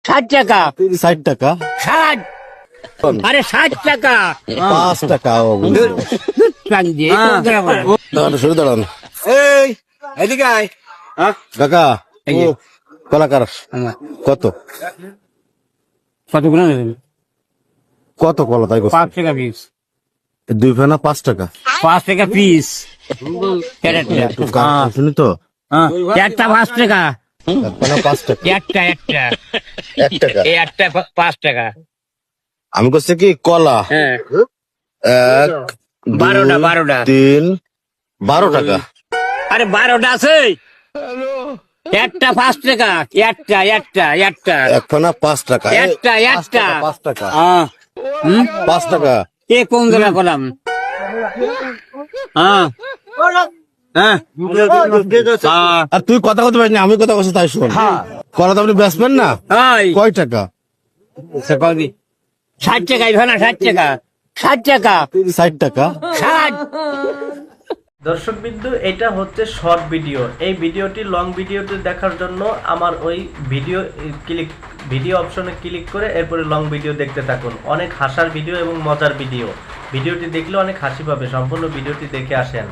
60 টাকা। 60 টাকা। 60। আরে 60 টাকা। 5 টাকা। কাঞ্জি দাঁড়ান, সরে দাঁড়ান। এই এদিকে আয়। কাকা, এই যে। কলাকার কত? কতগুলো নেবেন? কত কলা তাই? 5 টাকা পিস। 2 ফেনা 5 টাকা। 5 টাকা পিস। একটু শুনি তো। একটা 5 টাকা। 1 ফেনা 5 টাকা। একটা 1 টাকা। এই একটা 5 টাকা। আমি করছি কি কলা হ্যাঁ 1 12টা 3 12 টাকা। আরে 12টা আছে। একটা 5 টাকা। একটা 1 ফেনা 5 টাকা। একটা 5 টাকা। 5 5 টাকা। এ কোন জায়গা করলাম? আর তুই কথা বলতে পারিস না, আমি কথা বলছি তাই শোন। কলা তো আপনি বেচবেন না? কয় টাকা? 60 টাকা। 60 টাকা। 60 টাকা। 60 টাকা। 60। দর্শকবিন্দু, এটা হচ্ছে শর্ট ভিডিও। এই ভিডিওটি লং ভিডিওটি দেখার জন্য আমার ওই ভিডিও অপশনে ক্লিক করে এরপরে লং ভিডিও দেখতে থাকুন। অনেক হাসার ভিডিও এবং মজার ভিডিও। ভিডিওটি দেখলে অনেক হাসি পাবে। সম্পূর্ণ ভিডিওটি দেখে আসেন।